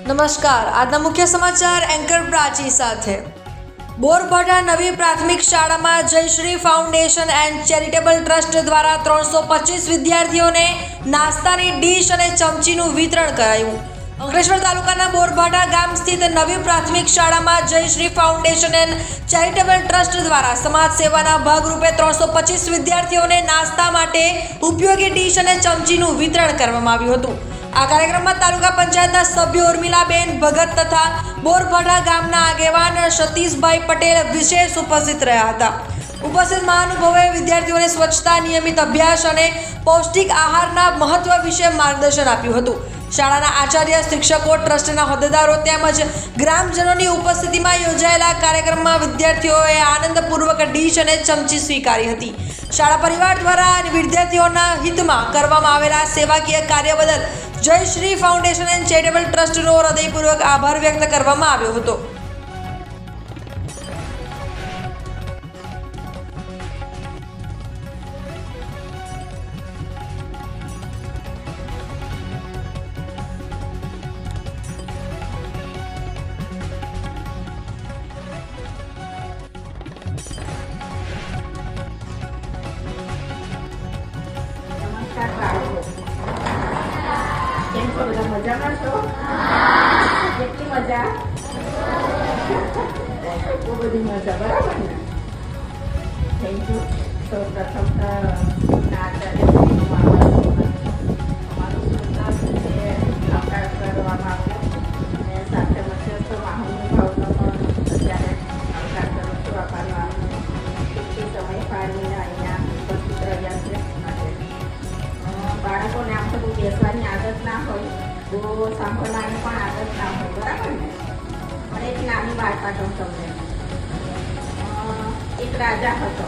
નમસ્કાર, આજના મુખ્ય સમાચાર એન્કર પ્રાચી સાથે। બોરભાઠા નવી પ્રાથમિક શાળામાં જયશ્રી ફાઉન્ડેશન એન્ડ ચેરિટેબલ ટ્રસ્ટ દ્વારા 325 વિદ્યાર્થીઓને નાસ્તાની ડીશ અને ચમચીનું વિતરણ કરાયું। અંકલેશ્વર તાલુકાના બોરભાઠા ગામ સ્થિત નવી પ્રાથમિક શાળામાં જયશ્રી ફાઉન્ડેશન એન્ડ ચેરિટેબલ ટ્રસ્ટ દ્વારા સમાજ સેવાના ભાગરૂપે 325 વિદ્યાર્થીઓને નાસ્તા માટે ઉપયોગી ડીશ અને ચમચીનું વિતરણ કરવામાં આવ્યું હતું। આ કાર્યક્રમમાં તાલુકા પંચાયતના સભ્ય ઉર્મિલાબેન ભગત તથા બોરભાઠા ગામના આગેવાન સતીશભાઈ પટેલ વિશેષ ઉપસ્થિત રહ્યા હતા। ઉપસ્થિત મહાનુભાવોએ વિદ્યાર્થીઓને સ્વચ્છતા, નિયમિત અભ્યાસ અને પૌષ્ટિક આહારના મહત્વ વિશે માર્ગદર્શન આપ્યું હતું। શાળાના આચાર્ય, શિક્ષકો, ટ્રસ્ટના હોદ્દેદારો તેમજ ગ્રામજનોની ઉપસ્થિતિમાં યોજાયેલા કાર્યક્રમમાં વિદ્યાર્થીઓએ આનંદપૂર્વક ડીશ અને ચમચી સ્વીકારી હતી। શાળા પરિવાર દ્વારા વિદ્યાર્થીઓના હિતમાં કરવામાં આવેલા સેવાકીય કાર્ય બદલ જયશ્રી ફાઉન્ડેશન એન્ડ ચેરિટેબલ ટ્રસ્ટનો હૃદયપૂર્વક આભાર વ્યક્ત કરવામાં આવ્યો હતો। કેમ છો બધા? મજામાં છો? કેટલી મજા? બહુ બધી મજા, બરાબર ને? Thank you. તો પ્રથમ આચાર્યશ્રીનો અમારું સુંદર રીતે આવકાર કરવામાં આવ્યો અને સાથે મધ્યસ્થ મહાનુભાવનો પણ અત્યારે આવકાર કરું છું। આભાર માનું કેટલી સમય ફાળવીને અહીંયા ઉપસ્થિત રહ્યા છે માટે બાળકોને આમ તો બેસવાની આદત ના હોય, બહુ સાંભળવાની પણ આદત ના હોય, બરાબર ને? પણ એક નાની વાર્તા કહું તમને। એક રાજા હતો।